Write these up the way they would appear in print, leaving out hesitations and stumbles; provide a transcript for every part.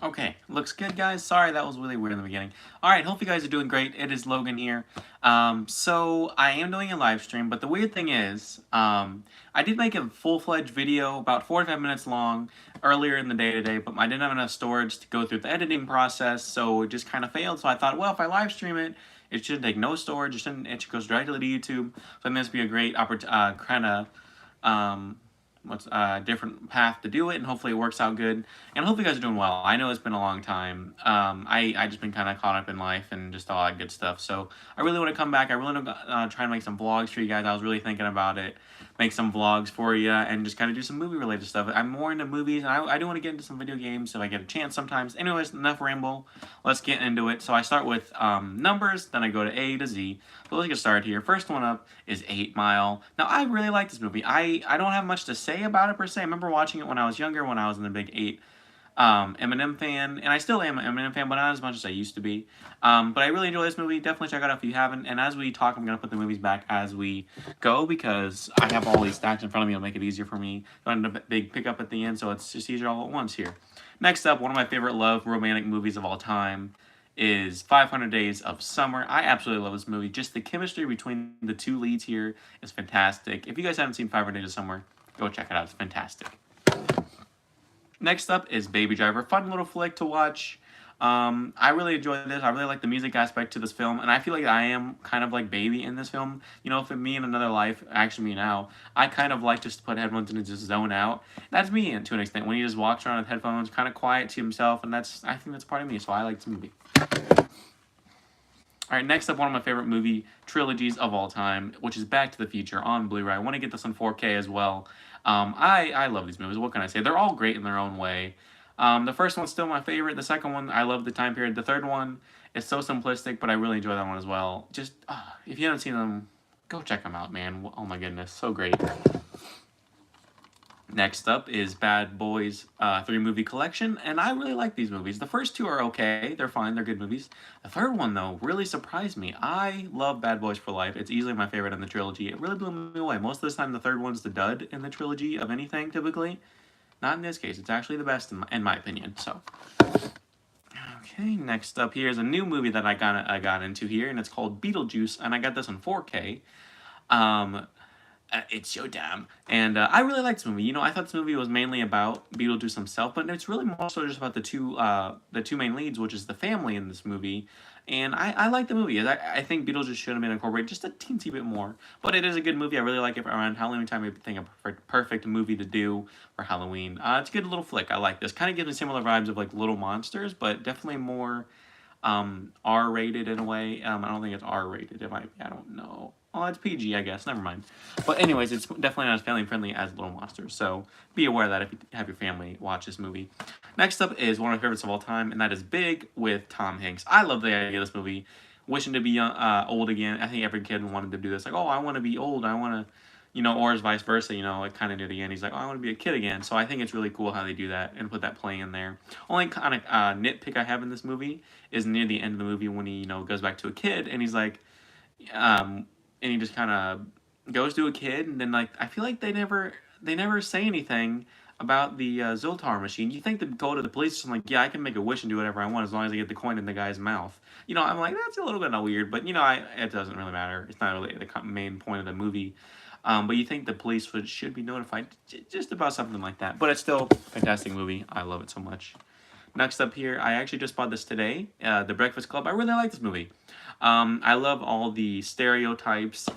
Okay, looks good, guys. Sorry, that was really weird in the beginning. Alright, hope you guys are doing great. It is Logan here. So I am doing a live stream, but the weird thing is, I did make a full-fledged video about 45 minutes long earlier in the day today, but I didn't have enough storage to go through the editing process, so it just kind of failed. So I thought, well, if I live stream it, it should take no storage. It should goes directly to YouTube. So I think this would be a great kind of what's a different path to do it, and hopefully it works out good, and hopefully you guys are doing well. I know it's been a long time. I just been kind of caught up in life and just all that good stuff, so I really want to come back. I really want to try and make some vlogs for you guys. I was really thinking about it, make some vlogs for you, and just kind of do some movie related stuff. I'm more into movies, and I do want to get into some video games if I get a chance sometimes. Anyways, enough ramble, let's get into it. So I start with numbers, then I go to A to Z. So let's get started here. First one up is 8 Mile. Now, I really like this movie. I don't have much to say about it per se. I remember watching it when I was younger, when I was in the big 8 Eminem fan, and I still am an Eminem fan, but not as much as I used to be. But I really enjoy this movie. Definitely check it out if you haven't. And as we talk, I'm going to put the movies back as we go because I have all these stacks in front of me. It'll make it easier for me. Don't have a big pickup at the end, so it's just easier all at once here. Next up, one of my favorite love romantic movies of all time is 500 Days of Summer. I absolutely love this movie. Just the chemistry between the two leads here is fantastic. If you guys haven't seen 500 Days of Summer, go check it out. It's fantastic. Next up is Baby Driver. Fun little flick to watch. I really enjoy this. I really like the music aspect to this film, and I feel like I am kind of like Baby in this film. You know, for me in another life, actually me now, I kind of like just to put headphones in and just zone out. That's me to an extent. When he just walks around with headphones, kind of quiet to himself, and I think that's part of me, so I like this movie. Alright, next up, one of my favorite movie trilogies of all time, which is Back to the Future on Blu-ray. I want to get this on 4K as well. I love these movies. What can I say? They're all great in their own way. The first one's still my favorite. The second one, I love the time period. The third one is so simplistic, but I really enjoy that one as well. Just, if you haven't seen them, go check them out, man. Oh my goodness, so great. Next up is Bad Boys 3 movie collection, and I really like these movies. The first two are okay, they're fine, they're good movies. The third one, though, really surprised me. I love Bad Boys for Life. It's easily my favorite in the trilogy. It really blew me away. Most of the time, the third one's the dud in the trilogy of anything, typically. Not in this case. It's actually the best, in my opinion, so. Okay, next up here is a new movie that I got into here, and it's called Beetlejuice, and I got this on 4K. It's showtime. And I really like this movie. You know, I thought this movie was mainly about Beetlejuice himself, but it's really more so just about the two main leads, which is the family in this movie. And I like the movie. I think Beetlejuice should have been incorporated just a teensy bit more. But it is a good movie. I really like it around Halloween time. I think a perfect movie to do for Halloween. It's a good little flick. I like this. Kind of gives me similar vibes of like Little Monsters, but definitely more R-rated in a way. I don't think it's R-rated. It might be. I don't know. Oh, it's PG, I guess. Never mind. But anyways, it's definitely not as family-friendly as Little Monsters, so be aware of that if you have your family watch this movie. Next up is one of my favorites of all time, and that is Big with Tom Hanks. I love the idea of this movie. Wishing to be old again. I think every kid wanted to do this. Like, oh, I want to be old. I want to, you know, or as vice versa, you know, like kind of near the end. He's like, oh, I want to be a kid again. So I think it's really cool how they do that and put that play in there. Only kind of nitpick I have in this movie is near the end of the movie when he, you know, goes back to a kid and he's like, and he just kind of goes to a kid, and then like I feel like they never say anything about the Zoltar machine. You think they'd go to the police and like, yeah, I can make a wish and do whatever I want as long as I get the coin in the guy's mouth. You know, I'm like, that's a little bit weird, but you know, it doesn't really matter. It's not really the main point of the movie. But you think the police should be notified just about something like that. But it's still a fantastic movie. I love it so much. Next up here, I actually just bought this today, The Breakfast Club. I really like this movie. I love all the stereotypes,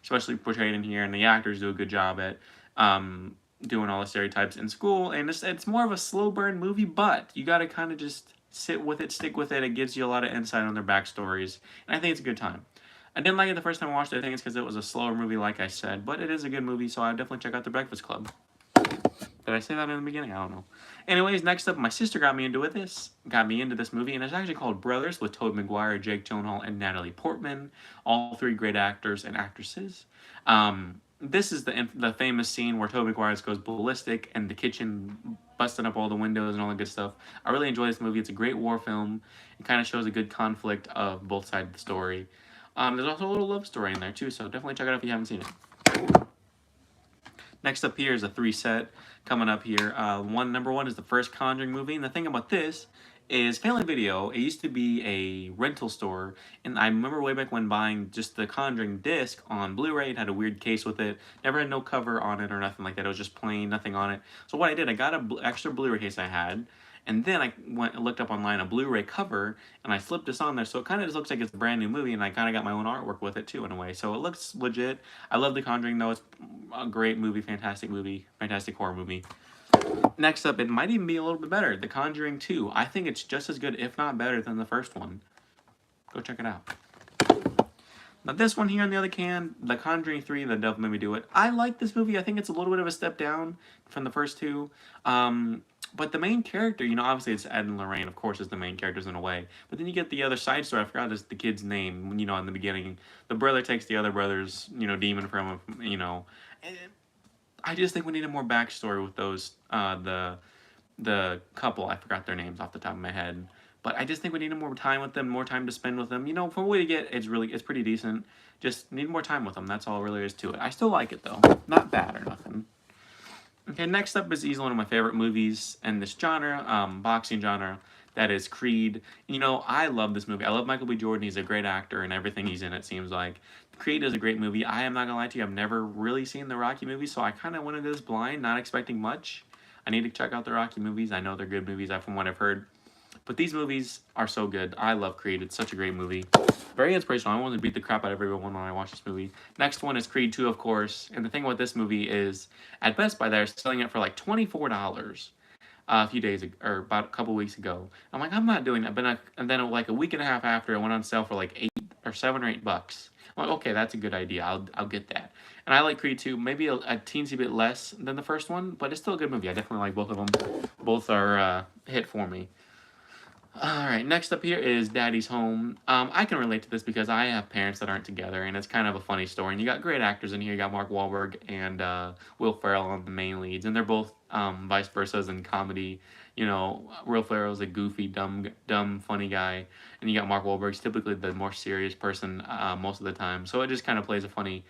especially portrayed in here, and the actors do a good job at doing all the stereotypes in school. And it's more of a slow burn movie, but you got to kind of just sit with it, stick with it. It gives you a lot of insight on their backstories, and I think it's a good time. I didn't like it the first time I watched it. I think it's because it was a slower movie, like I said, but it is a good movie, so I definitely check out The Breakfast Club. Did I say that in the beginning? I don't know. Anyways, next up, my sister got me into this movie, and it's actually called Brothers with Tobey Maguire, Jake Gyllenhaal, and Natalie Portman. All three great actors and actresses. This is the famous scene where Tobey Maguire goes ballistic and the kitchen busting up all the windows and all that good stuff. I really enjoy this movie. It's a great war film. It kind of shows a good conflict of both sides of the story. There's also a little love story in there too, so definitely check it out if you haven't seen it. Next up here is a three set coming up here. Number one is the first Conjuring movie, and the thing about this is Family Video. It used to be a rental store, and I remember way back when buying just the Conjuring disc on Blu-ray. It had a weird case with it. Never had no cover on it or nothing like that. It was just plain, nothing on it. So what I did, I got a extra Blu-ray case I had, and then I went and looked up online a Blu-ray cover, and I slipped this on there, so it kind of just looks like it's a brand new movie, and I kind of got my own artwork with it too, in a way. So it looks legit. I love The Conjuring, though. It's a great movie, fantastic horror movie. Next up, it might even be a little bit better. The Conjuring 2. I think it's just as good, if not better, than the first one. Go check it out. Now this one here on the other can, The Conjuring 3, The Devil Made Me Do It. I like this movie. I think it's a little bit of a step down from the first two. But the main character, obviously it's Ed and Lorraine, of course, is the main characters in a way. But then you get the other side story. I forgot the kid's name, in the beginning. The brother takes the other brother's, demon from him, And I just think we need a more backstory with those, the couple. I forgot their names off the top of my head. But I just think we need more time with them, more time to spend with them. From what we get, it's pretty decent. Just need more time with them. That's all really is to it. I still like it, though. Not bad or nothing. Okay, next up is easily one of my favorite movies in this genre, boxing genre. That is Creed. I love this movie. I love Michael B. Jordan. He's a great actor and everything he's in, it seems like. Creed is a great movie. I am not going to lie to you. I've never really seen the Rocky movies, so I kind of went into this blind, not expecting much. I need to check out the Rocky movies. I know they're good movies from what I've heard. But these movies are so good. I love Creed. It's such a great movie. Very inspirational. I want to beat the crap out of everyone when I watch this movie. Next one is Creed 2, of course. And the thing about this movie is, at Best Buy, they're selling it for like $24 a few days or about a couple weeks ago. I'm like, I'm not doing that. But and then like a week and a half after, it went on sale for like $7 or $8. I'm like, okay, that's a good idea. I'll get that. And I like Creed 2, maybe a teensy bit less than the first one, but it's still a good movie. I definitely like both of them. Both are hit for me. Alright, next up here is Daddy's Home. I can relate to this because I have parents that aren't together, and it's kind of a funny story. And you got great actors in here. You got Mark Wahlberg and Will Ferrell on the main leads, and they're both vice versas in comedy. Will Ferrell's a goofy, dumb, funny guy, and you got Mark Wahlberg's typically the more serious person most of the time. So it just kind of plays a funny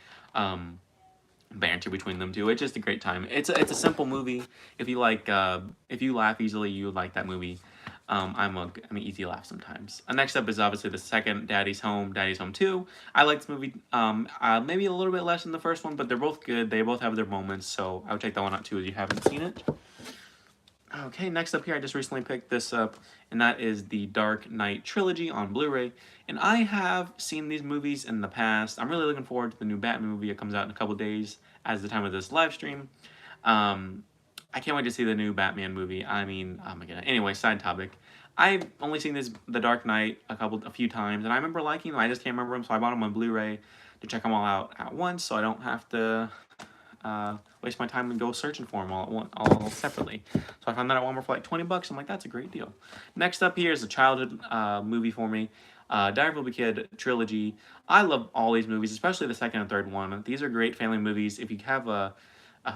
banter between them two. It's just a great time. It's a simple movie. If you laugh easily, you would like that movie. I'm an easy laugh sometimes. Next up is obviously the second Daddy's Home 2. I like this movie maybe a little bit less than the first one, but they're both good. They both have their moments, so I would take that one out too if you haven't seen it. Okay, next up here, I just recently picked this up, and that is the Dark Knight trilogy on Blu-ray. And I have seen these movies in the past. I'm really looking forward to the new Batman movie. It comes out in a couple days as the time of this live stream. I can't wait to see the new Batman movie. Oh my god. Anyway, side topic. I've only seen The Dark Knight a few times, and I remember liking them. I just can't remember them, so I bought them on Blu-ray to check them all out at once, so I don't have to waste my time and go searching for them all separately. So I found that at Walmart for like $20. I'm like, that's a great deal. Next up here is a childhood movie for me. Diary of a Kid trilogy. I love all these movies, especially the second and third one. These are great family movies. If you have a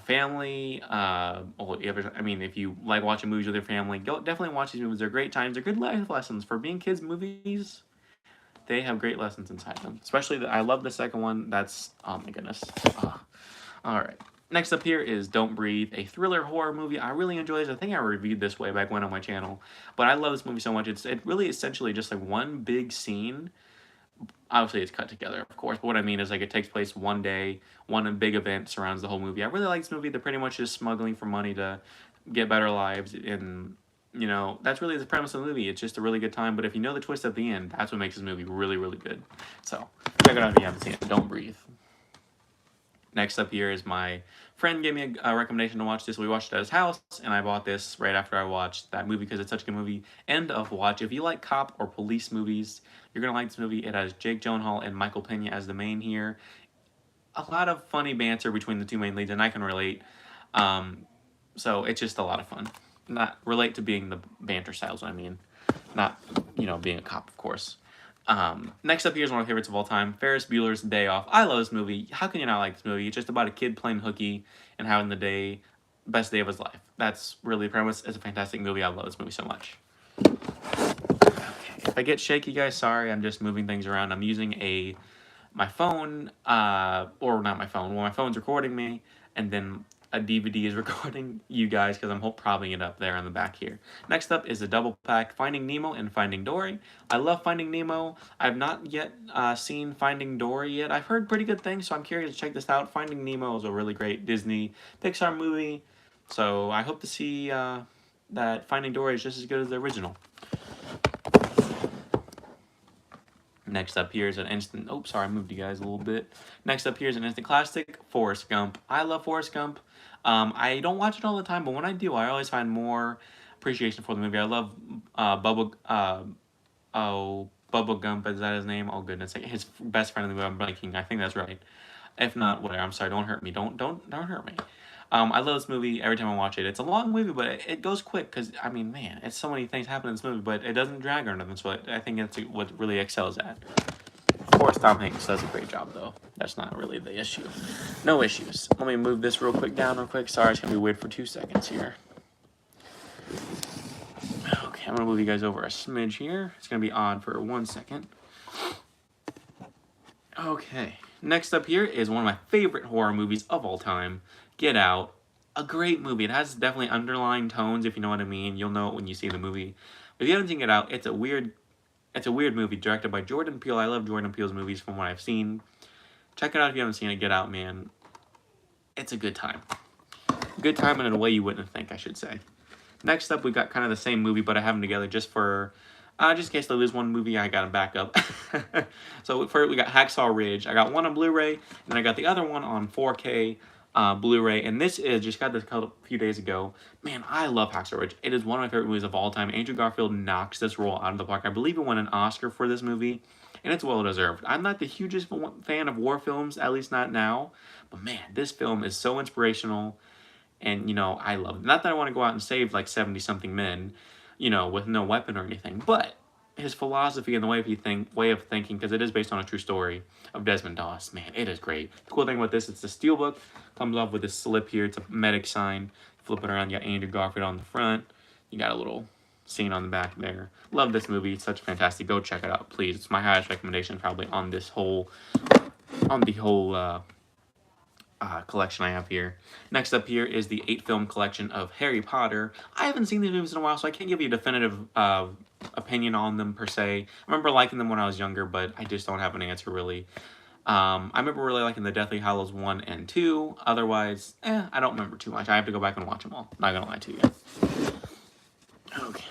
family, if you like watching movies with your family, definitely watch these movies. They're great times. They're good life lessons. For being kids' movies, they have great lessons inside them. Especially, I love the second one. Oh my goodness. Alright. Next up here is Don't Breathe, a thriller horror movie. I really enjoy this. I think I reviewed this way back when on my channel. But I love this movie so much. It's really essentially just like one big scene. Obviously, it's cut together, of course. But what I mean is, like, it takes place one day. One big event surrounds the whole movie. I really like this movie. They're pretty much just smuggling for money to get better lives. And, that's really the premise of the movie. It's just a really good time. But if you know the twist at the end, that's what makes this movie really, really good. So, check it out if you haven't seen it. Don't Breathe. Next up here is my friend gave me a recommendation to watch this. We watched it at his house, and I bought this right after I watched that movie because it's such a good movie. End of watch. If you like cop or police movies, you're going to like this movie. It has Jake Gyllenhaal and Michael Pena as the main here. A lot of funny banter between the two main leads, and I can relate. So it's just a lot of fun. Not relate to being the banter styles, what I mean. Not, being a cop, of course. Next up here is one of my favorites of all time, Ferris Bueller's Day Off. I love this movie. How can you not like this movie? It's just about a kid playing hooky and having the best day of his life. That's really the premise. It's a fantastic movie. I love this movie so much. Okay, if I get shaky, guys, sorry. I'm just moving things around. I'm using my phone, or not my phone. Well, my phone's recording me, and then a DVD is recording you guys because I'm probably it up there on the back here. Next up is a double pack, Finding Nemo and Finding Dory. I love Finding Nemo. I've not yet seen Finding Dory yet. I've heard pretty good things, so I'm curious to check this out. Finding Nemo is a really great Disney Pixar movie, so I hope to see that Finding Dory is just as good as the original. Next up here is an instant... Oh, sorry, I moved you guys a little bit. Next up here is an instant classic, Forrest Gump. I love Forrest Gump. I don't watch it all the time, but when I do, I always find more appreciation for the movie. I love Bubba Gump, is that his name? Oh, goodness. His best friend in the movie, I'm blanking. I think that's right. If not, whatever. I'm sorry, don't hurt me. Don't hurt me. I love this movie every time I watch it. It's a long movie, but it goes quick because, I mean, man, it's so many things happen in this movie, but it doesn't drag or nothing, so I think that's what really excels at. Of course, Tom Hanks does a great job, though. That's not really the issue. No issues. Let me move this real quick down real quick. Sorry, it's going to be weird for 2 seconds here. Okay, I'm going to move you guys over a smidge here. It's going to be odd for 1 second. Okay, next up here is one of my favorite horror movies of all time, Get Out. A great movie. It has definitely underlying tones, if you know what I mean. You'll know it when you see the movie. But if you haven't seen Get Out, it's a weird movie directed by Jordan Peele. I love Jordan Peele's movies from what I've seen. Check it out if you haven't seen it. Get Out, man. It's a good time. Good time in a way you wouldn't think, I should say. Next up, we got kind of the same movie, but I have them together just for... just in case they lose one movie, I got them back up. So first, we got Hacksaw Ridge. I got one on Blu-ray, and I got the other one on 4K Blu-ray. And this is, just got this a few days ago. Man, I love Hacksaw Ridge. It is one of my favorite movies of all time. Andrew Garfield knocks this role out of the park. I believe he won an Oscar for this movie, and it's well-deserved. I'm not the hugest fan of war films, at least not now. But man, this film is so inspirational, and, you know, I love it. Not that I want to go out and save, like, 70-something men, you know, with no weapon or anything, but his philosophy and the way of thinking, because it is based on a true story of Desmond Doss, man, it is great. The cool thing about this, it's a steelbook, comes off with this slip here, it's a medic sign, flip it around, you got Andrew Garfield on the front, you got a little scene on the back there. Love this movie, it's such fantastic, go check it out, please. It's my highest recommendation probably on the whole collection I have here. Next up here is the 8-film collection of Harry Potter. I haven't seen these movies in a while, so I can't give you a definitive opinion on them per se. I remember liking them when I was younger, but I just don't have an answer really. I remember really liking the Deathly Hallows 1 and 2. Otherwise, I don't remember too much. I have to go back and watch them all. Not gonna lie to you. Okay.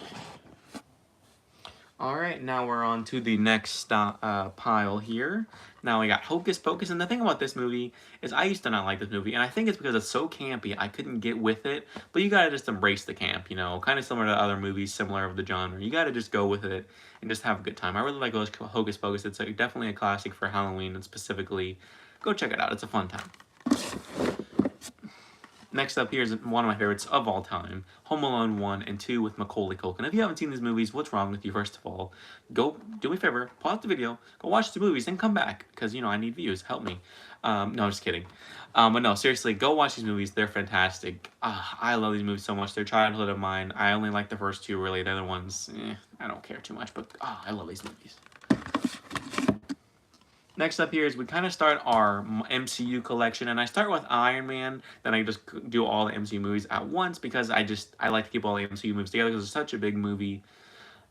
Alright, now we're on to the next pile here. Now we got Hocus Pocus, and the thing about this movie is I used to not like this movie, and I think it's because it's so campy, I couldn't get with it, but you gotta just embrace the camp, you know, kind of similar to other movies similar of the genre. You gotta just go with it and just have a good time. I really like Hocus Pocus. It's definitely a classic for Halloween, and specifically, go check it out. It's a fun time. Next up here is one of my favorites of all time, Home Alone 1 and 2 with Macaulay Culkin. If you haven't seen these movies, what's wrong with you, first of all? Go, do me a favor, pause the video, go watch the movies, then come back, because, you know, I need views, help me. No, I'm just kidding. But no, seriously, go watch these movies, they're fantastic. I love these movies so much, they're childhood of mine. I only like the first two, really, the other ones, I don't care too much, but I love these movies. Next up here is we kind of start our MCU collection, and I start with Iron Man, then I just do all the MCU movies at once because I like to keep all the MCU movies together because it's such a big movie,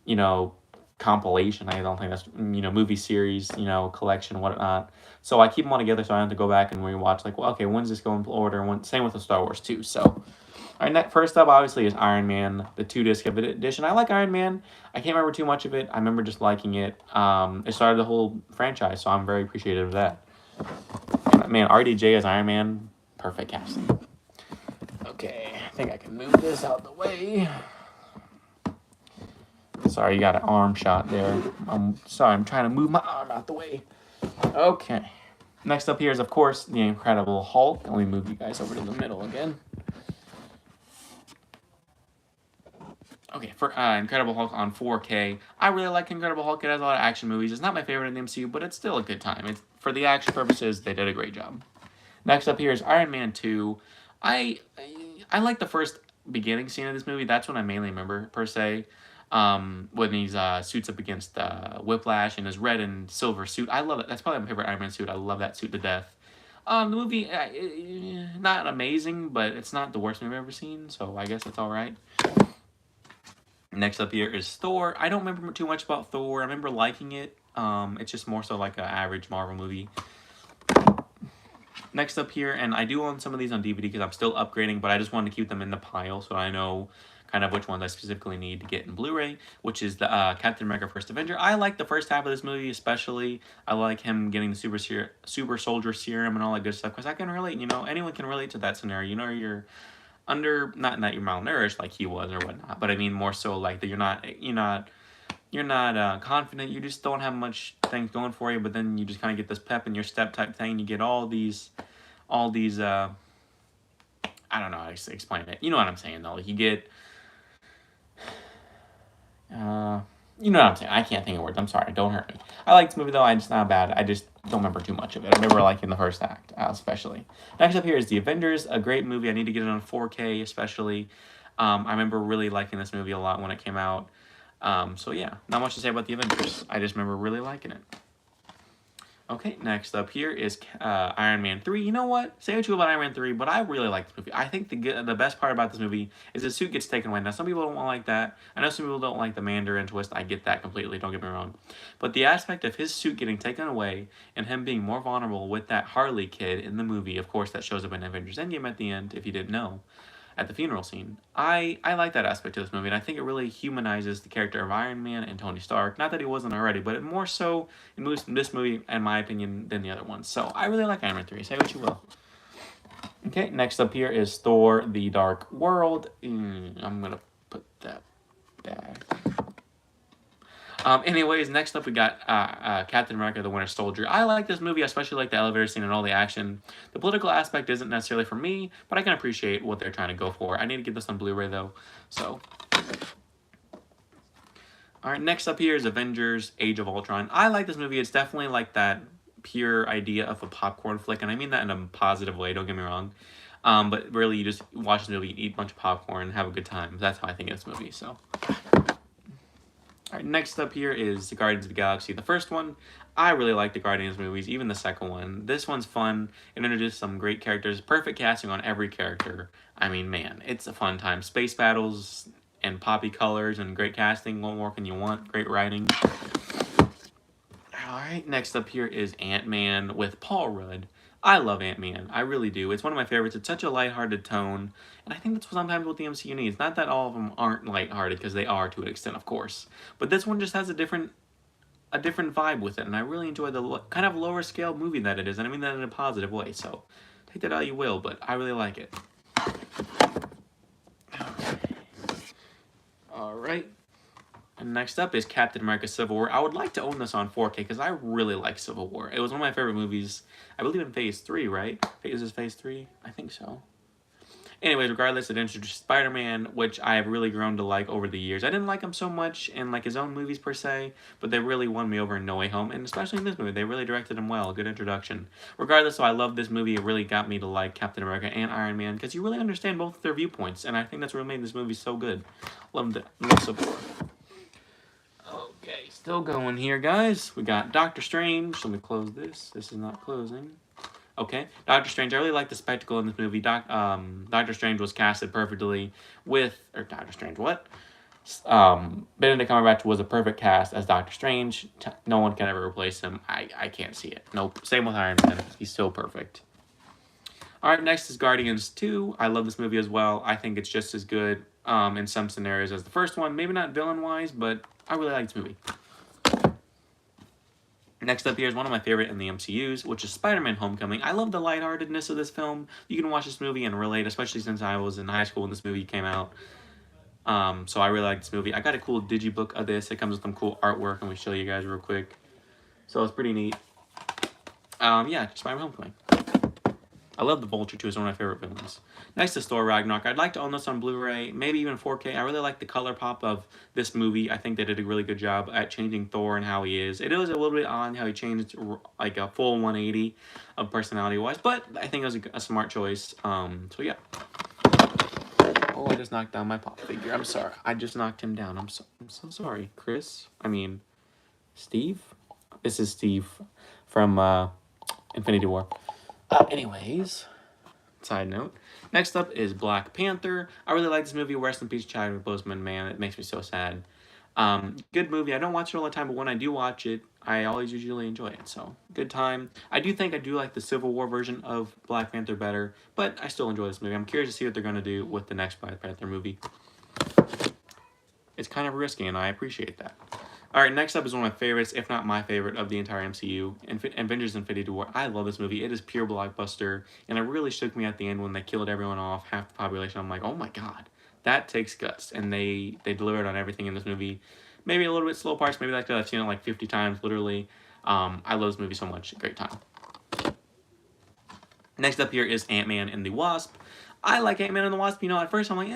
you know, compilation. I don't think that's, you know, movie series, you know, collection, whatnot. So I keep them all together so I don't have to go back and rewatch, like, well, okay, when's this going in order? Same with the Star Wars too, so... All right, first up, obviously, is Iron Man, the 2-disc edition. I like Iron Man. I can't remember too much of it. I remember just liking it. It started the whole franchise, so I'm very appreciative of that. And, man, RDJ as Iron Man, perfect casting. Okay, I think I can move this out the way. Sorry, you got an arm shot there. I'm sorry, I'm trying to move my arm out the way. Okay. Next up here is, of course, the Incredible Hulk. Let me move you guys over to the middle again. Okay, for Incredible Hulk on 4K. I really like Incredible Hulk. It has a lot of action movies. It's not my favorite in the MCU, but it's still a good time. For the action purposes, they did a great job. Next up here is Iron Man 2. I like the first beginning scene of this movie. That's what I mainly remember, per se. When he's suits up against Whiplash in his red and silver suit. I love it. That's probably my favorite Iron Man suit. I love that suit to death. The movie, not amazing, but it's not the worst movie I've ever seen, so I guess it's all right. Next up here is Thor. I don't remember too much about Thor. I remember liking it. It's just more so like an average Marvel movie. Next up here, and I do own some of these on DVD because I'm still upgrading, but I just wanted to keep them in the pile so I know kind of which ones I specifically need to get in Blu-ray, which is the Captain America First Avenger. I like the first half of this movie especially. I like him getting the super soldier serum and all that good stuff because I can relate, anyone can relate to that scenario. You're not that you're malnourished like he was or whatnot, but I mean more so like that you're not confident. You just don't have much things going for you, but then you just kind of get this pep in your step type thing. You get all these I don't know how to explain it. You know what I'm saying though. Like you get you know what I'm saying. I can't think of words. I'm sorry. Don't hurt me. I like this movie though. It's not bad. I just don't remember too much of it. I remember liking the first act, especially. Next up here is The Avengers, a great movie. I need to get it on 4K, especially. I remember really liking this movie a lot when it came out. So yeah, not much to say about The Avengers. I just remember really liking it. Okay, next up here is Iron Man 3. You know what? Say what you will about Iron Man 3, but I really like this movie. I think the best part about this movie is the suit gets taken away. Now, some people don't like that. I know some people don't like the Mandarin twist. I get that completely, don't get me wrong. But the aspect of his suit getting taken away and him being more vulnerable with that Harley kid in the movie, of course, that shows up in Avengers Endgame at the end, if you didn't know, at the funeral scene. I like that aspect of this movie, and I think it really humanizes the character of Iron Man and Tony Stark. Not that he wasn't already, but it more so in this movie, in my opinion, than the other ones. So I really like Iron Man 3. Say what you will. Okay, next up here is Thor: The Dark World. I'm gonna put that back. Anyways, next up we got Captain America: The Winter Soldier. I like this movie, especially like the elevator scene and all the action. The political aspect isn't necessarily for me, but I can appreciate what they're trying to go for. I need to get this on Blu-ray though, so. Alright, next up here is Avengers: Age of Ultron. I like this movie. It's definitely like that pure idea of a popcorn flick, and I mean that in a positive way, don't get me wrong. But really, you just watch this movie, eat a bunch of popcorn, and have a good time. That's how I think of this movie, so. Alright, next up here is the Guardians of the Galaxy. The first one, I really like the Guardians movies, even the second one. This one's fun. It introduced some great characters. Perfect casting on every character. I mean, man, it's a fun time. Space battles and poppy colors and great casting. What more can you want? Great writing. Alright, next up here is Ant-Man with Paul Rudd. I love Ant-Man. I really do. It's one of my favorites. It's such a lighthearted tone. And I think that's sometimes what the MCU needs. Not that all of them aren't lighthearted, because they are to an extent, of course. But this one just has a different vibe with it. And I really enjoy the kind of lower scale movie that it is. And I mean that in a positive way. So take that how you will, but I really like it. Okay. Alright. And next up is Captain America Civil War. I would like to own this on 4K because I really like Civil War. It was one of my favorite movies, I believe in Phase 3, right? Is this Phase 3? I think so. Anyways, regardless, it introduced Spider-Man, which I have really grown to like over the years. I didn't like him so much in like his own movies per se, but they really won me over in No Way Home, and especially in this movie. They really directed him well. A good introduction. Regardless, so I love this movie. It really got me to like Captain America and Iron Man because you really understand both of their viewpoints, and I think that's what made this movie so good. Loved it. Love Civil War. Okay, still going here, guys. We got Doctor Strange. Let me close this. This is not closing. Okay, Doctor Strange. I really like the spectacle in this movie. Doctor Strange was casted perfectly with... Or Doctor Strange, what? Benedict Cumberbatch was a perfect cast as Doctor Strange. No one can ever replace him. I can't see it. Nope. Same with Iron Man. He's still perfect. Alright, next is Guardians 2. I love this movie as well. I think it's just as good in some scenarios as the first one. Maybe not villain-wise, but I really like this movie. Next up here is one of my favorite in the MCUs, which is Spider-Man Homecoming. I love the lightheartedness of this film. You can watch this movie and relate, especially since I was in high school when this movie came out. So I really like this movie. I got a cool digibook of this. It comes with some cool artwork. I'm going to show you guys real quick. So it's pretty neat. Yeah, Spider-Man Homecoming. I love the Vulture too. It's one of my favorite villains. Next is Thor Ragnarok. I'd like to own this on Blu-ray, maybe even 4K. I really like the color pop of this movie. I think they did a really good job at changing Thor and how he is. It was a little bit odd how he changed like a full 180 of personality-wise, but I think it was a smart choice. So yeah. Oh, I just knocked down my pop figure. I'm sorry. I just knocked him down. I'm so sorry, Chris. I mean, Steve. This is Steve from Infinity War. Anyways, side note. Next up is Black Panther. I really like this movie. Rest in peace, Chadwick Boseman. Man, it makes me so sad. Good movie. I don't watch it all the time, but when I do watch it, I always usually enjoy it. So good time. I do think I do like the Civil War version of Black Panther better, but I still enjoy this movie. I'm curious to see what they're gonna do with the next Black Panther movie. It's kind of risky, and I appreciate that. All right, next up is one of my favorites, if not my favorite, of the entire MCU, Avengers Infinity War. I love this movie. It is pure blockbuster, and it really shook me at the end when they killed everyone off, half the population. I'm like, oh my god, that takes guts, and they delivered on everything in this movie. Maybe a little bit slow parts, maybe that's because I've seen it like 50 times, literally. I love this movie so much. Great time. Next up here is Ant-Man and the Wasp. I like Ant-Man and the Wasp. You know, at first I'm like,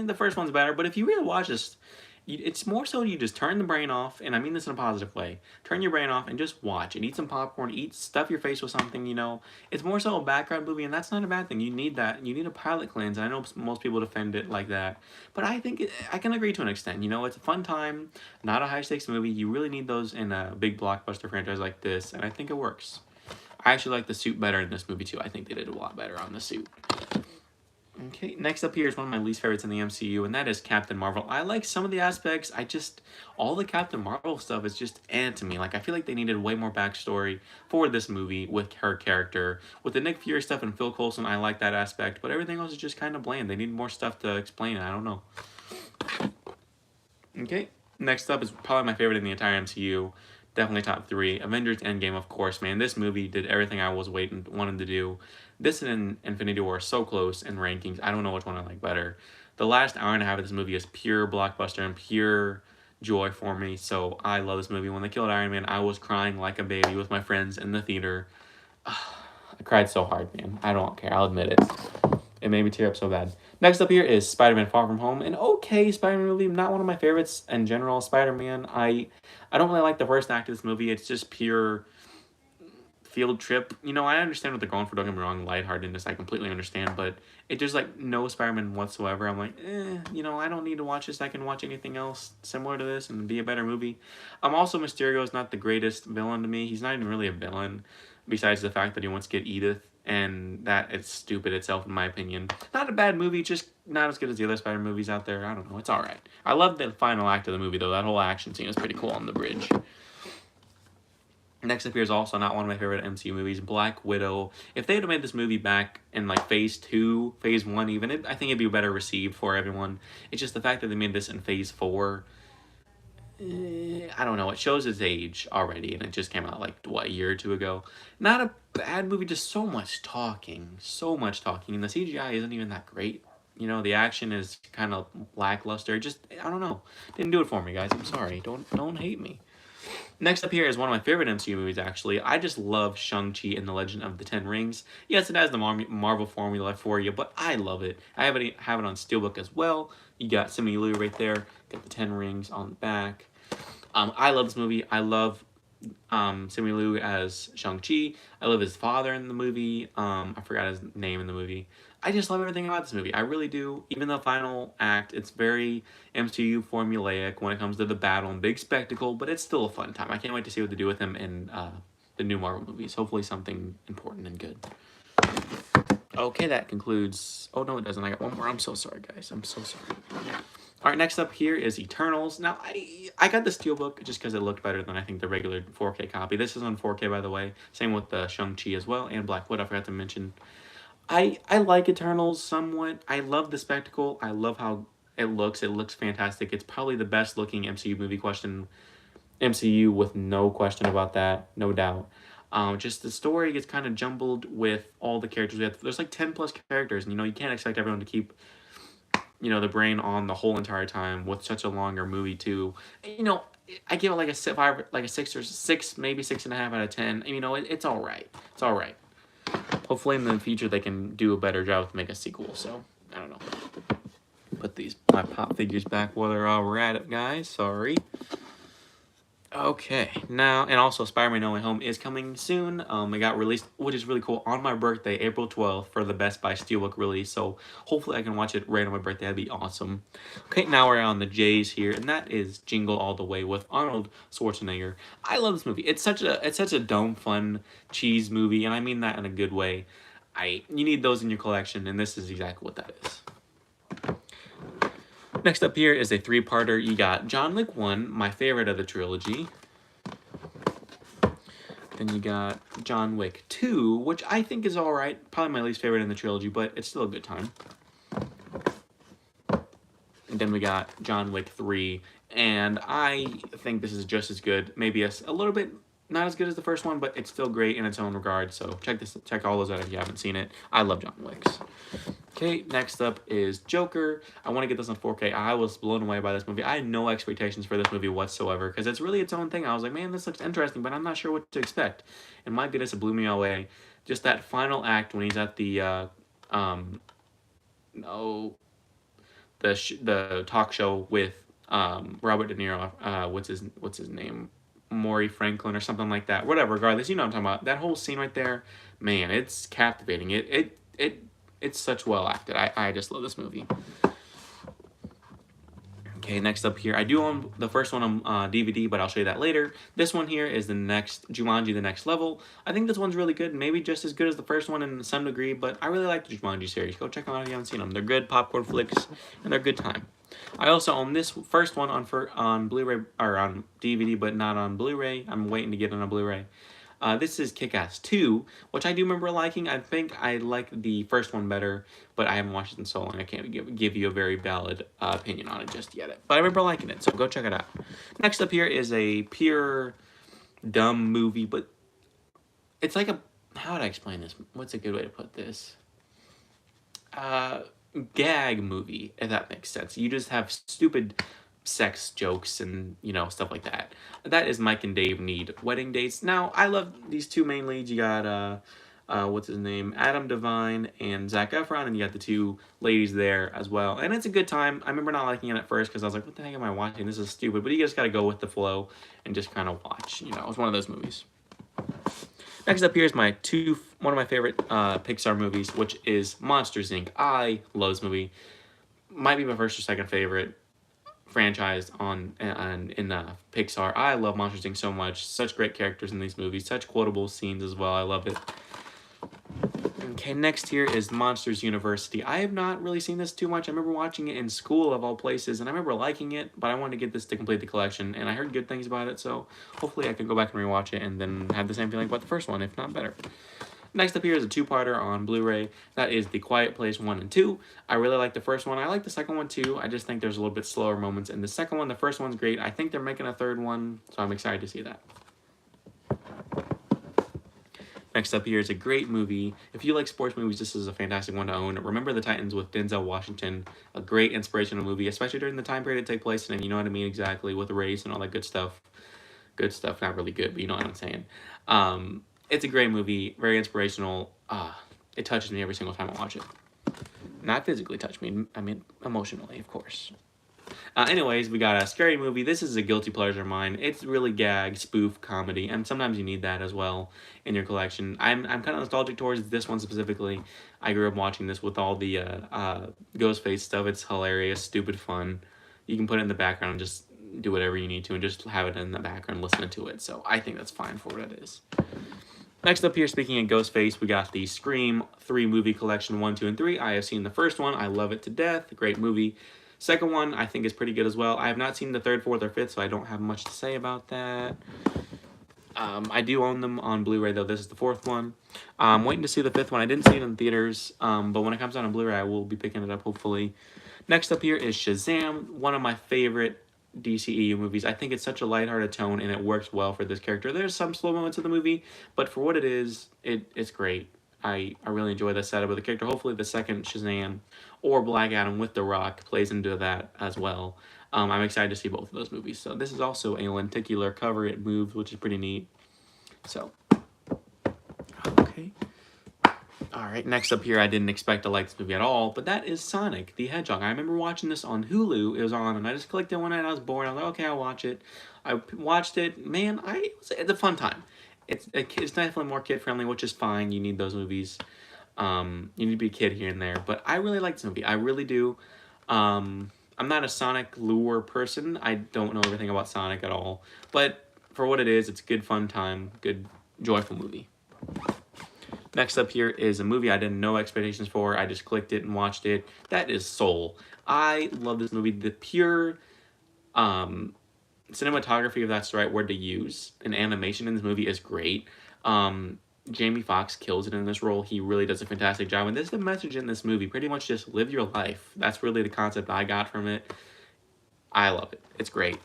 the first one's better, but if you really watch this, it's more so you just turn the brain off, and I mean this in a positive way. Turn your brain off and just watch and eat some popcorn, stuff your face with something, you know. It's more so a background movie, and that's not a bad thing. You need that. You need a palate cleanse. I know most people defend it like that, but I think I can agree to an extent. You know, it's a fun time, not a high-stakes movie. You really need those in a big blockbuster franchise like this, and I think it works. I actually like the suit better in this movie, too. I think they did a lot better on the suit. Okay, next up here is one of my least favorites in the MCU, and that is Captain Marvel. I like some of the aspects, all the Captain Marvel stuff is just to me. Like, I feel like they needed way more backstory for this movie with her character. With the Nick Fury stuff and Phil Coulson, I like that aspect, but everything else is just kind of bland. They need more stuff to explain it, I don't know. Okay, next up is probably my favorite in the entire MCU. Definitely top 3. Avengers Endgame, of course, man. This movie did everything I was wanted to do. This and Infinity War are so close in rankings. I don't know which one I like better. The last hour and a half of this movie is pure blockbuster and pure joy for me. So I love this movie. When they killed Iron Man, I was crying like a baby with my friends in the theater. I cried so hard, man. I don't care. I'll admit it. It made me tear up so bad. Next up here is Spider-Man Far From Home. An okay Spider-Man movie. Not one of my favorites in general. Spider-Man, I don't really like the first act of this movie. It's just pure field trip. You know, I understand what they're going for. Don't get me wrong. Lightheartedness, I completely understand. But it just, like, no Spider-Man whatsoever. I'm like, you know, I don't need to watch this. I can watch anything else similar to this and be a better movie. Also, Mysterio is not the greatest villain to me. He's not even really a villain, besides the fact that he wants to get Edith. And that it's stupid itself, in my opinion. Not a bad movie, just not as good as the other Spider movies out there. I don't know, it's alright. I love the final act of the movie, though. That whole action scene is pretty cool on the bridge. Next up here is also not one of my favorite MCU movies, Black Widow. If they had made this movie back in like phase 2, phase 1 even, I think it'd be better received for everyone. It's just the fact that they made this in phase 4. I don't know, it shows its age already, and it just came out like, what, a year or two ago? Not a bad movie, just so much talking, and the CGI isn't even that great. You know, the action is kind of lackluster, I don't know, didn't do it for me, guys, I'm sorry, don't hate me. Next up here is one of my favorite MCU movies, actually. I just love Shang-Chi and the Legend of the Ten Rings. Yes, it has the Marvel formula for you, but I love it. I have it on Steelbook as well. You got Simu Liu right there. Got the 10 rings on the back. I love this movie. I love Simu Liu as Shang-Chi. I love his father in the movie. I forgot his name in the movie. I just love everything about this movie. I really do. Even the final act, it's very MCU formulaic when it comes to the battle and big spectacle, but it's still a fun time. I can't wait to see what they do with him in the new Marvel movies. Hopefully something important and good. Okay, that concludes... Oh, no, it doesn't. I got one more. I'm so sorry, guys. I'm so sorry. All right, next up here is Eternals. Now, I got the Steelbook just because it looked better than I think the regular 4K copy. This is on 4K, by the way. Same with the Shang-Chi as well, and Black Widow, I forgot to mention. I like Eternals somewhat. I love the spectacle. I love how it looks. It looks fantastic. It's probably the best looking MCU movie MCU with no question about that, no doubt. Just the story gets kind of jumbled with all the characters. There's like 10 plus characters, and you know, you can't expect everyone to keep, you know, the brain on the whole entire time with such a longer movie too. You know, I give it like a 6 or 6, maybe 6.5 out of 10. You know, it's all right. It's all right. Hopefully in the future they can do a better job to make a sequel. So I don't know. Put my pop figures back while they're all at it, guys. Sorry. Okay, now, and also Spider-Man No Way Home is coming soon. It got released, which is really cool, on my birthday, April 12th, for the Best Buy Steelbook release, so hopefully I can watch it right on my birthday. That'd be awesome. Okay, now we're on the J's here, and that is Jingle All the Way with Arnold Schwarzenegger. I love this movie. It's such a dumb, fun cheese movie, and I mean that in a good way. You need those in your collection, and this is exactly what that is. Next up here is a three-parter. You got John Wick 1, my favorite of the trilogy. Then you got John Wick 2, which I think is alright. Probably my least favorite in the trilogy, but it's still a good time. And then we got John Wick 3, and I think this is just as good. Maybe a little bit not as good as the first one, but it's still great in its own regard. So check all those out if you haven't seen it. I love John Wick's. Okay, next up is Joker. I want to get this on 4K. I was blown away by this movie. I had no expectations for this movie whatsoever because it's really its own thing. I was like, man, this looks interesting, but I'm not sure what to expect. And my goodness, it blew me away. Just that final act when he's at the the talk show with Robert De Niro. What's his name? Maury Franklin or something like that. Whatever, regardless, you know what I'm talking about. That whole scene right there, man, it's captivating. It's such well acted. I just love this movie. Okay, next up here, I do own the first one on DVD, but I'll show you that later. This one here is the next Jumanji: The Next Level. I think this one's really good, maybe just as good as the first one in some degree, but I really like the Jumanji series. Go check them out if you haven't seen them. They're good popcorn flicks, and they're a good time. I also own this first one on Blu-ray, or on DVD, but not on Blu-ray. I'm waiting to get it on a Blu-ray. This is Kick-Ass 2, which I do remember liking. I think I like the first one better, but I haven't watched it in so long I can't give you a very valid opinion on it just yet. But I remember liking it, so go check it out. Next up here is a pure dumb movie, but it's like a... How would I explain this? What's a good way to put this? Gag movie, if that makes sense. You just have stupid sex jokes and, you know, stuff like that. That is Mike and Dave Need Wedding Dates. Now, I love these two main leads. You got, what's his name? Adam Devine and Zac Efron, and you got the two ladies there as well. And it's a good time. I remember not liking it at first because I was like, what the heck am I watching? This is stupid. But you just got to go with the flow and just kind of watch. You know, it's one of those movies. Next up here is one of my favorite Pixar movies, which is Monsters, Inc. I love this movie. Might be my first or second favorite franchise in Pixar. I love Monsters, Inc. so much. Such great characters in these movies. Such quotable scenes as well. I love it. Okay, next here is Monsters University. I have not really seen this too much. I remember watching it in school of all places, and I remember liking it, but I wanted to get this to complete the collection, and I heard good things about it, so hopefully I can go back and rewatch it and then have the same feeling about the first one, if not better. Next up here is a two-parter on Blu-ray. That is The Quiet Place 1 and 2. I really like the first one. I like the second one too. I just think there's a little bit slower moments in the second one. The first one's great. I think they're making a third one, so I'm excited to see that. Next up here is a great movie. If you like sports movies, this is a fantastic one to own. Remember the Titans with Denzel Washington. A great inspirational movie, especially during the time period it takes place in, and you know what I mean exactly, with race and all that good stuff. Good stuff, not really good, but you know what I'm saying. It's a great movie, very inspirational. It touches me every single time I watch it. Not physically touch me, I mean emotionally, of course. Anyways, we got a scary movie. This is a guilty pleasure of mine. It's really gag, spoof, comedy, and sometimes you need that as well in your collection. I'm kind of nostalgic towards this one specifically. I grew up watching this with all the Ghostface stuff. It's hilarious, stupid fun. You can put it in the background and just do whatever you need to and just have it in the background listening to it. So I think that's fine for what it is. Next up here, speaking of Ghostface, we got the Scream 3 movie collection 1, 2, and 3. I have seen the first one. I love it to death. Great movie. Second one, I think, is pretty good as well. I have not seen the third, fourth, or fifth, so I don't have much to say about that. I do own them on Blu-ray, though. This is the fourth one. I'm waiting to see the fifth one. I didn't see it in theaters, but when it comes out on Blu-ray, I will be picking it up, hopefully. Next up here is Shazam, one of my favorite DCEU movies. I think it's such a lighthearted tone, and it works well for this character. There's some slow moments of the movie, but for what it is, it's great. I really enjoy the setup of the character. Hopefully the second Shazam or Black Adam with The Rock plays into that as well. I'm excited to see both of those movies. So this is also a lenticular cover. It moves, which is pretty neat. So, okay. All right, next up here, I didn't expect to like this movie at all, but that is Sonic the Hedgehog. I remember watching this on Hulu. It was on, and I just clicked it one night. I was bored. I was like, okay, I'll watch it. Watched it. Man, it's a fun time. It's definitely more kid friendly, which is fine. You need those movies. You need to be a kid here and there. But I really like this movie. I really do. I'm not a Sonic lore person. I don't know everything about Sonic at all. But for what it is, it's a good fun time, good joyful movie. Next up here is a movie I didn't know expectations for. I just clicked it and watched it. That is Soul. I love this movie. The pure cinematography, if that's the right word to use, and animation in this movie is great. Jamie Foxx kills it in this role. He really does a fantastic job. And this is the message in this movie. Pretty much just live your life. That's really the concept I got from it. I love it. It's great.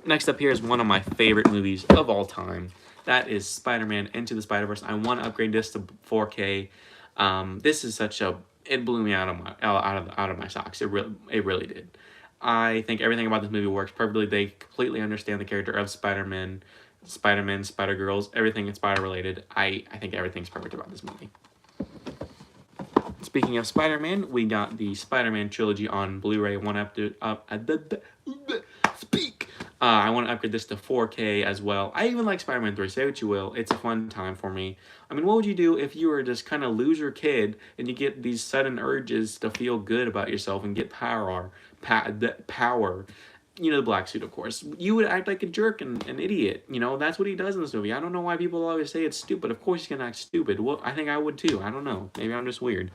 Next up here is one of my favorite movies of all time. That is Spider-Man Into the Spider-Verse. I want to upgrade this to 4K. This is it blew me out of my socks. It really did. I think everything about this movie works perfectly. They completely understand the character of Spider-Man, Spider-Girls, everything Spider-related. I think everything's perfect about this movie. Speaking of Spider-Man, we got the Spider-Man trilogy on Blu-ray. I want to upgrade this to 4K as well. I even like Spider-Man 3, say what you will. It's a fun time for me. I mean, what would you do if you were just kind of loser kid and you get these sudden urges to feel good about yourself and get power? You know, the black suit, of course. You would act like a jerk and an idiot. You know, that's what he does in this movie. I don't know why people always say it's stupid. Of course he's going to act stupid. Well, I think I would too. I don't know. Maybe I'm just weird.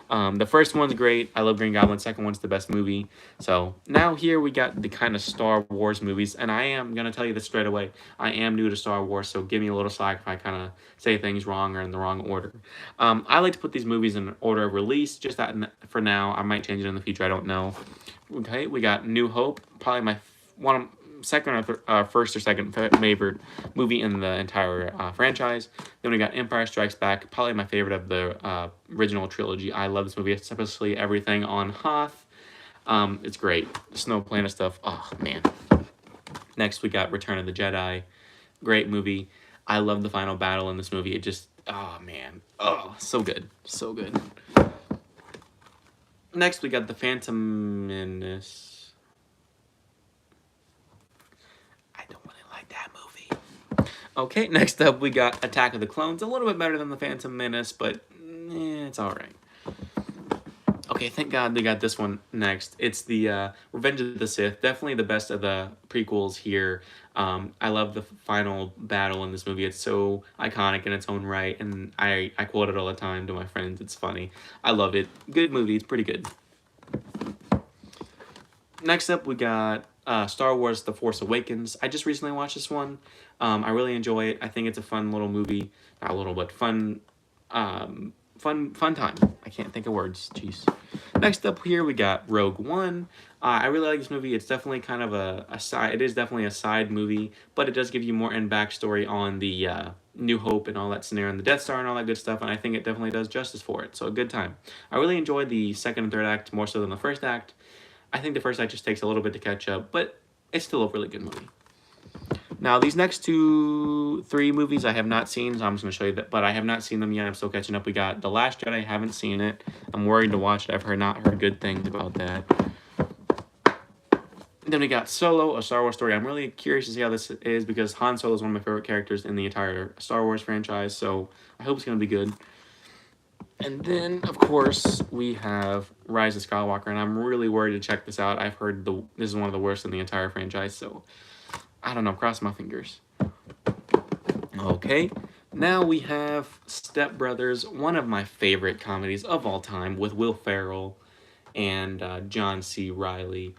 The first one's great. I love Green Goblin. Second one's the best movie. So now here we got the kind of Star Wars movies. And I am going to tell you this straight away. I am new to Star Wars, so give me a little slack if I kind of say things wrong or in the wrong order. I like to put these movies in order of release. Just that for now. I might change it in the future. I don't know. Okay, we got New Hope, probably my first or second favorite movie in the entire franchise. Then we got Empire Strikes Back, probably my favorite of the original trilogy. I love this movie, especially everything on Hoth. It's great. The Snow Planet stuff, oh man. Next we got Return of the Jedi, great movie. I love the final battle in this movie. It just, oh man, oh, so good, so good. Next, we got The Phantom Menace. I don't really like that movie. Okay, next up, we got Attack of the Clones. A little bit better than The Phantom Menace, but it's alright. Okay, thank God they got this one next. It's the Revenge of the Sith. Definitely the best of the prequels here. I love the final battle in this movie. It's so iconic in its own right, and I quote it all the time to my friends. It's funny. I love it. Good movie. It's pretty good. Next up, we got Star Wars The Force Awakens. I just recently watched this one. I really enjoy it. I think it's a fun little movie. Not a little, but fun time. I can't think of words. Jeez. Next up here, we got Rogue One. I really like this movie. It's definitely kind of a side. It is definitely a side movie, but it does give you more in backstory on the New Hope and all that scenario and the Death Star and all that good stuff, and I think it definitely does justice for it. So a good time. I really enjoyed the second and third act more so than the first act. I think the first act just takes a little bit to catch up, but it's still a really good movie. Now, these next 3 movies I have not seen, so I'm just going to show you that, but I have not seen them yet. I'm still catching up. We got The Last Jedi. I haven't seen it. I'm worried to watch it. I've not heard good things about that. Then we got Solo, a Star Wars story. I'm really curious to see how this is because Han Solo is one of my favorite characters in the entire Star Wars franchise, so I hope it's going to be good. And then, of course, we have Rise of Skywalker, and I'm really worried to check this out. I've heard this is one of the worst in the entire franchise, so I don't know, cross my fingers. Okay, now we have Step Brothers, one of my favorite comedies of all time, with Will Ferrell and John C. Reilly.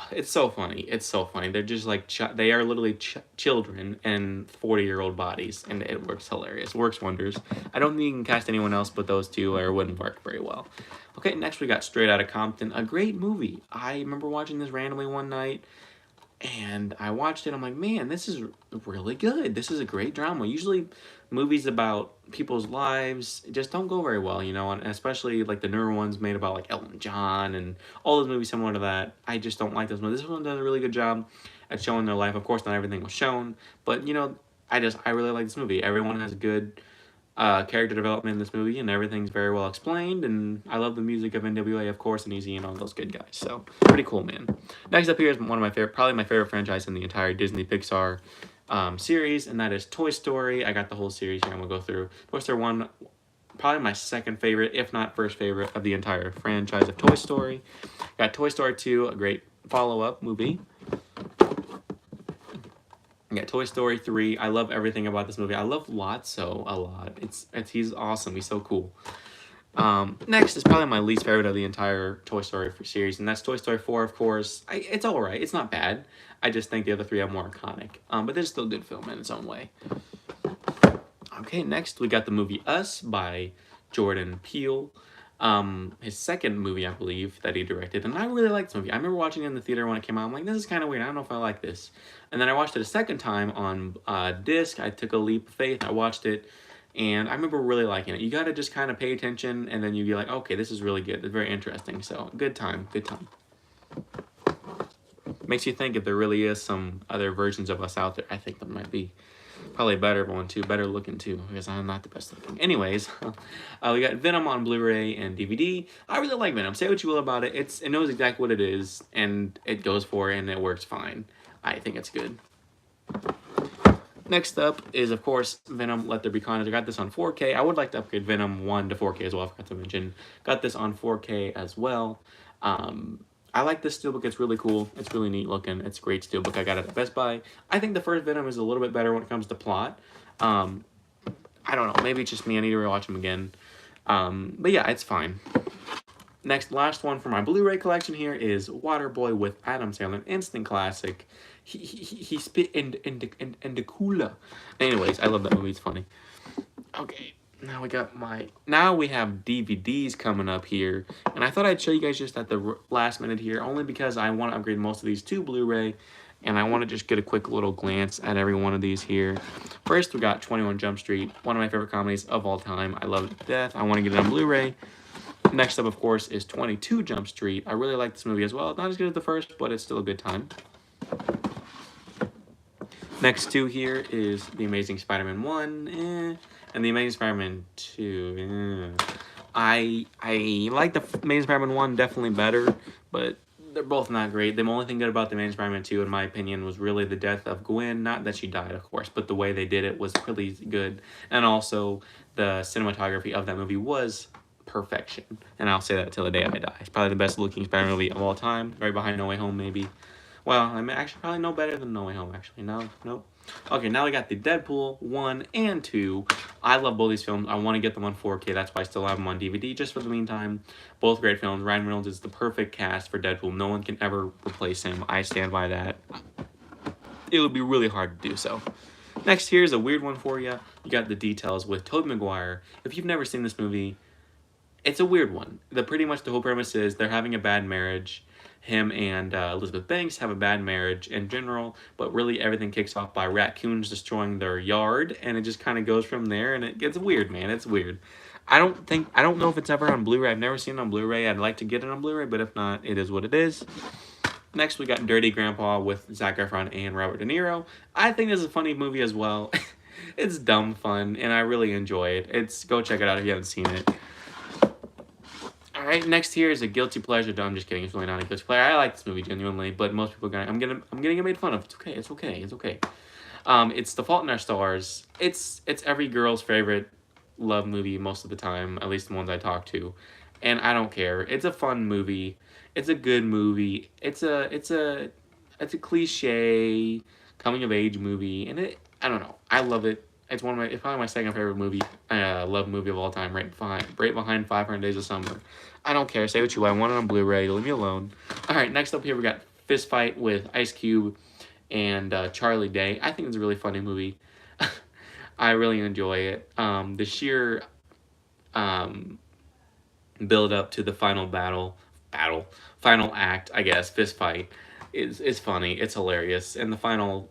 It's so funny. It's so funny. They're just like, they are literally children in 40-year-old bodies, and it works hilarious. Works wonders. I don't think you can cast anyone else but those two, or it wouldn't work very well. Okay, next we got Straight Outta Compton, a great movie. I remember watching this randomly one night, and I watched it. I'm like, man, this is really good. This is a great drama. Usually movies about people's lives just don't go very well, you know, and especially like the newer ones made about like Elton John and all those movies similar to that. I just don't like those movies. This one does a really good job at showing their life. Of course, not everything was shown, but you know, I really like this movie. Everyone has good character development in this movie, and everything's very well explained. And I love the music of NWA, of course, and Easy and all those good guys. So pretty cool, man. Next up here is one of my favorite, probably my favorite franchise in the entire Disney Pixar series, and that is Toy Story. I got the whole series here. I'm gonna go through Toy Story 1. Probably my second favorite, if not first favorite, of the entire franchise of Toy Story. Got Toy Story 2, a great follow-up movie. Got Toy Story 3. I love everything about this movie. I love Lotso a lot. He's awesome. He's so cool. Next is probably my least favorite of the entire Toy Story series, and that's Toy Story 4, of course. It's alright. It's not bad. I just think the other three are more iconic. But they're still a good film in its own way. Okay, next we got the movie Us by Jordan Peele. His second movie, I believe, that he directed, and I really liked this movie. I remember watching it in the theater when it came out. I'm like, this is kind of weird. I don't know if I like this. And then I watched it a second time on disc. I took a leap of faith. I watched it, and I remember really liking it. You got to just kind of pay attention, and then you'd be like, okay, this is really good. It's very interesting. So, good time. Good time. Makes you think if there really is some other versions of us out there. I think there might be. Probably a better one too, better looking too, because I'm not the best looking. Anyways, we got Venom on Blu-ray and DVD. I really like Venom. Say what you will about it. It knows exactly what it is, and it goes for it, and it works fine. I think it's good. Next up is, of course, Venom Let There Be Carnage. I got this on 4K. I would like to upgrade Venom 1 to 4K as well, I forgot to mention. Got this on 4K as well. I like this steelbook. It's really cool. It's really neat looking. It's a great steelbook. I got it at Best Buy. I think the first Venom is a little bit better when it comes to plot. I don't know. Maybe it's just me. I need to rewatch them again. But yeah, it's fine. Next, last one for my Blu-ray collection here is Waterboy with Adam Sandler. An instant classic. He spit in the cooler. Anyways, I love that movie. It's funny. Okay. Now we have DVDs coming up here, and I thought I'd show you guys just at the last minute here, only because I want to upgrade most of these to Blu-ray, and I want to just get a quick little glance at every one of these here. First, we got 21 Jump Street, one of my favorite comedies of all time. I love it to death. I want to get it on Blu-ray. Next up, of course, is 22 Jump Street. I really like this movie as well. Not as good as the first, but it's still a good time. Next two here is The Amazing Spider-Man 1, and The Amazing Spider-Man 2, I like The Amazing Spider-Man 1 definitely better, but they're both not great. The only thing good about The Amazing Spider-Man 2, in my opinion, was really the death of Gwen. Not that she died, of course, but the way they did it was really good. And also, the cinematography of that movie was perfection. And I'll say that till the day I die. It's probably the best looking Spider-Man movie of all time, right behind No Way Home, maybe. Well, I mean, actually, probably no better than No Way Home, actually. No, nope. Okay, now we got the Deadpool 1 and 2. I love both these films. I want to get them on 4K. That's why I still have them on DVD, just for the meantime. Both great films. Ryan Reynolds is the perfect cast for Deadpool. No one can ever replace him. I stand by that. It would be really hard to do so. Next, here's a weird one for you. You got The Details with Tobey Maguire. If you've never seen this movie, it's a weird one. Pretty much the whole premise is they're having a bad marriage. Him and Elizabeth Banks have a bad marriage in general, but really everything kicks off by raccoons destroying their yard, and it just kind of goes from there, and it gets weird, man. It's weird. I don't know if it's ever on Blu-ray. I've never seen it on Blu-ray. I'd like to get it on Blu-ray, but if not, it is what it is. Next, we got Dirty Grandpa with Zac Efron and Robert De Niro. I think this is a funny movie as well. It's dumb fun, and I really enjoy it. Go check it out if you haven't seen it. Alright, next here is a guilty pleasure. No, I'm just kidding. It's really not a guilty pleasure. I like this movie genuinely, but most people I'm getting it made fun of. It's okay. It's okay. It's okay. It's The Fault in Our Stars. It's every girl's favorite love movie most of the time, at least the ones I talk to, and I don't care. It's a fun movie. It's a good movie. It's a cliche coming of age movie, and I don't know. I love it. It's probably my second favorite movie, love movie of all time, right behind 500 Days of Summer. I don't care. Say what you want. I want it on Blu-ray. Leave me alone. All right, next up here we got Fist Fight with Ice Cube and Charlie Day. I think it's a really funny movie. I really enjoy it. The sheer build up to the final final act, I guess, Fist Fight is funny. It's hilarious, and the final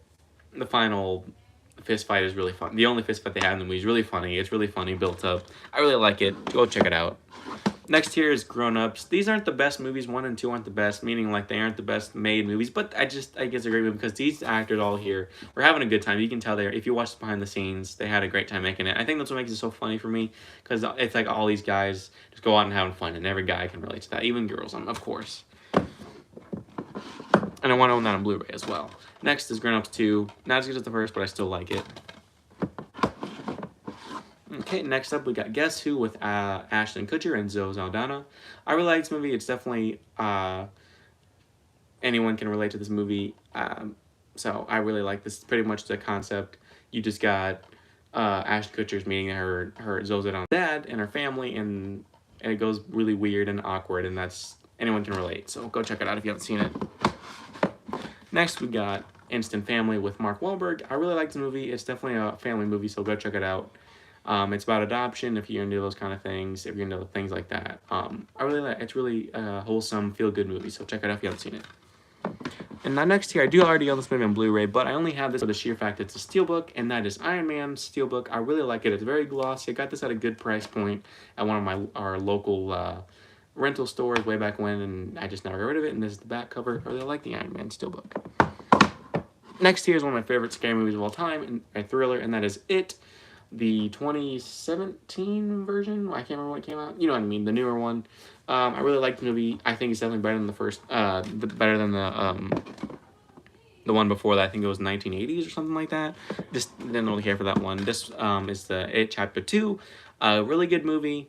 fist fight is really fun. The only fist fight they have in the movie is really funny. It's really funny, built up. I really like it. Go check it out. Next here is Grown Ups. These aren't the best movies. 1 and 2 aren't the best, meaning like they aren't the best made movies. But I think it's a great movie because these actors all here were having a good time. You can tell if you watch behind the scenes, they had a great time making it. I think that's what makes it so funny for me because it's like all these guys just go out and having fun, and every guy can relate to that, even girls, of course. And I want to own that on Blu-ray as well. Next is Grown Ups 2. Not as good as the first, but I still like it. Okay, next up we got Guess Who with Ashton Kutcher and Zoe Saldana. I really like this movie. It's definitely anyone can relate to this movie. So I really like this. Pretty much the concept. You just got Ashton Kutcher's meeting her Zoe Saldana's dad and her family, and it goes really weird and awkward, and that's anyone can relate. So go check it out if you haven't seen it. Next we got Instant Family with Mark Wahlberg. I really like this movie. It's definitely a family movie, so go check it out. It's about adoption, if you're into those kind of things, if you're into things like that. I really like it's really a wholesome, feel-good movie, so check it out if you haven't seen it. And now next here, I do already own this movie on Blu-ray, but I only have this for the sheer fact it's a steelbook, and that is Iron Man steelbook. I really like it. It's very glossy. I got this at a good price point at one of our local rental stores way back when, and I just never got rid of it, and this is the back cover. I really like the Iron Man steelbook. Next here is one of my favorite scary movies of all time, and a thriller, and that is It. The 2017 version, I can't remember when it came out. You know what I mean, the newer one. I really like the movie. I think it's definitely better than the first, better than the one before that. I think it was 1980s or something like that. Just didn't really care for that one. This is the It Chapter 2. Really good movie.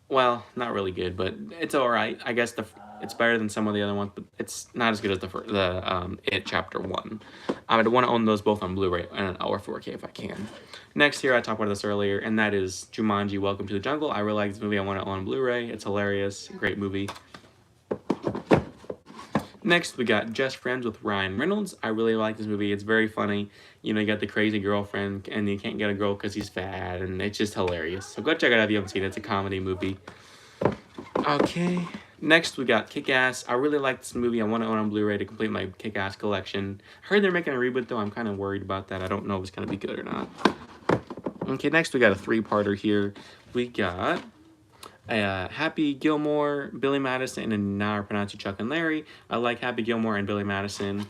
Well, not really good, but it's alright. I guess it's better than some of the other ones, but it's not as good as the It Chapter 1. I would want to own those both on Blu-ray or 4K if I can. Next here, I talked about this earlier, and that is Jumanji, Welcome to the Jungle. I really like this movie. I want it on Blu-ray. It's hilarious. Great movie. Next, we got Just Friends with Ryan Reynolds. I really like this movie. It's very funny. You know, you got the crazy girlfriend, and you can't get a girl because he's fat, and it's just hilarious. So go check it out if you haven't seen it. It's a comedy movie. Okay. Next, we got Kick-Ass. I really like this movie. I want to own on Blu-ray to complete my Kick-Ass collection. Heard they're making a reboot, though. I'm kind of worried about that. I don't know if it's going to be good or not. Okay, next we got a three-parter here. We got Happy Gilmore, Billy Madison, and now I pronounce you Chuck and Larry. I like Happy Gilmore and Billy Madison.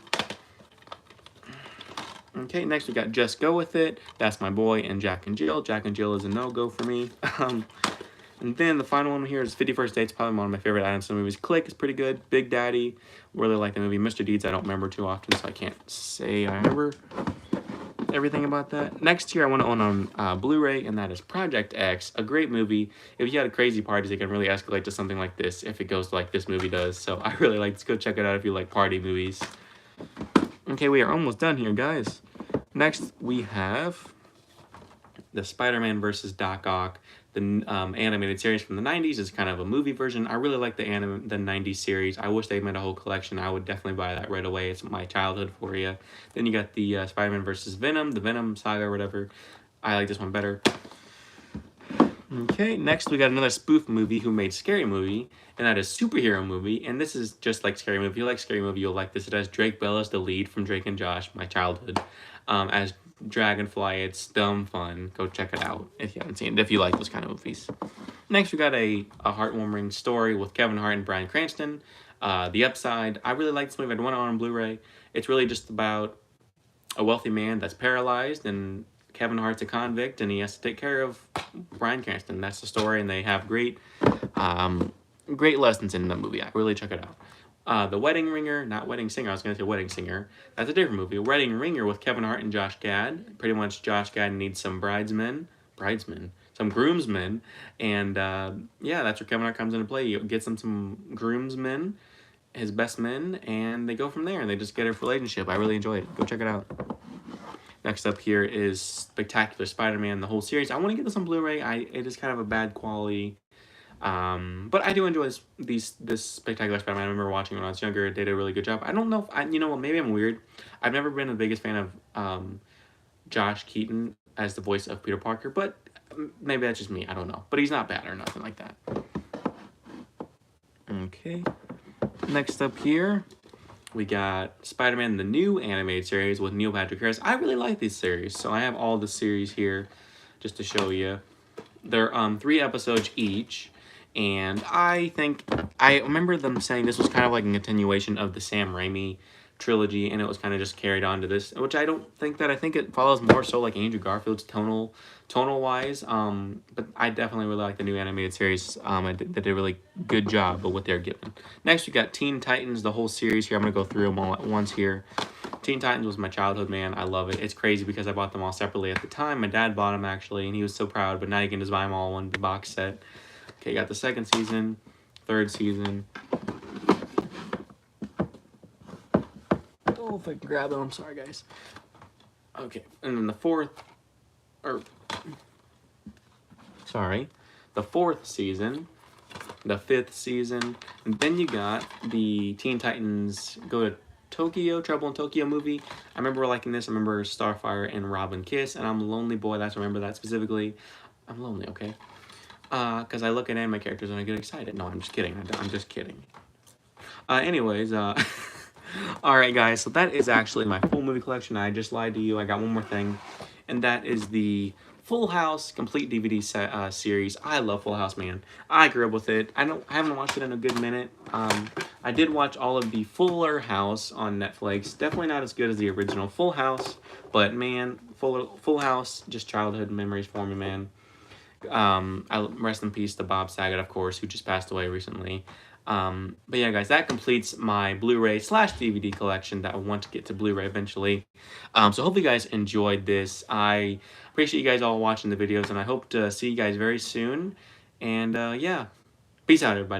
Okay, next we got Just Go With It. That's my boy, and Jack and Jill. Jack and Jill is a no-go for me. And then the final one here is 51st Dates, probably one of my favorite Adam Sandler movies. Click is pretty good. Big Daddy, really like the movie. Mr. Deeds, I don't remember too often, so I can't say I remember everything about that. Next here, I want to own on Blu-ray, and that is Project X, a great movie. If you had a crazy parties, it can really escalate to something like this if it goes like this movie does. So I really like this. Go check it out if you like party movies. Okay, we are almost done here, guys. Next, we have the Spider-Man versus Doc Ock. The animated series from the 90s is kind of a movie version. I really like the 90s series. I wish they made a whole collection. I would definitely buy that right away. It's my childhood for you. Then you got the Spider-Man versus Venom, the Venom saga or whatever. I like this one better. Okay, next we got another spoof movie who made Scary Movie, and that is Superhero Movie. And this is just like Scary Movie. If you like Scary Movie, you'll like this. It has Drake Bell as the lead from Drake and Josh, my childhood, as Dragonfly. It's dumb fun. Go check it out if you haven't seen it, if you like those kind of movies. Next, we got a heartwarming story with Kevin Hart and Bryan Cranston. The Upside. I really like this movie. I want it on Blu-ray. It's really just about a wealthy man that's paralyzed, and Kevin Hart's a convict, and he has to take care of Bryan Cranston. That's the story, and they have great lessons in the movie. I really check it out. The Wedding Ringer, not Wedding Singer. I was going to say Wedding Singer. That's a different movie. Wedding Ringer with Kevin Hart and Josh Gad. Pretty much Josh Gad needs some some groomsmen. And yeah, that's where Kevin Hart comes into play. He gets him some groomsmen, his best men, and they go from there. And they just get a relationship. I really enjoy it. Go check it out. Next up here is Spectacular Spider-Man, the whole series. I want to get this on Blu-ray. It is kind of a bad quality. But I do enjoy this Spectacular Spider-Man. I remember watching when I was younger. They did a really good job. I don't know if you know what, maybe I'm weird. I've never been the biggest fan of Josh Keaton as the voice of Peter Parker, but maybe that's just me. I don't know. But he's not bad or nothing like that. Okay. Next up here, we got Spider-Man, the new animated series with Neil Patrick Harris. I really like this series, so I have all the series here just to show you. They're 3 episodes each. And I remember them saying this was kind of like a continuation of the Sam Raimi trilogy, and it was kind of just carried on to this, which I don't think that, I think it follows more so like Andrew Garfield's tonal wise. But I definitely really like the new animated series. They did a really good job of what they're given. Next, we got Teen Titans, the whole series here. I'm gonna go through them all at once here. Teen Titans was my childhood, man. I love it. It's crazy because I bought them all separately at the time. My dad bought them actually, and he was so proud. But now you can just buy them all in one box set. Okay, got the second season, third season. Oh, if I can grab them, I'm sorry, guys. Okay, and then the fourth season, the fifth season, and then you got the Teen Titans Go to Tokyo, Trouble in Tokyo movie. I remember liking this. I remember Starfire and Robin kiss, and I'm a lonely boy. That's, remember that specifically. I'm lonely, okay? Because I look at anime characters and I get excited. No, I'm just kidding. I'm just kidding. Anyways, alright guys, so that is actually my full movie collection. I just lied to you. I got one more thing, and that is the Full House complete DVD set series. I love Full House, man. I grew up with it. I haven't watched it in a good minute. I did watch all of the Fuller House on Netflix. Definitely not as good as the original Full House, but man, Full House, just childhood memories for me, man. Rest in peace to Bob Saget, of course, who just passed away recently. But yeah, guys, that completes my Blu-ray / DVD collection that I want to get to Blu-ray eventually. So hopefully you guys enjoyed this. I appreciate you guys all watching the videos, and I hope to see you guys very soon. And yeah, peace out, everybody.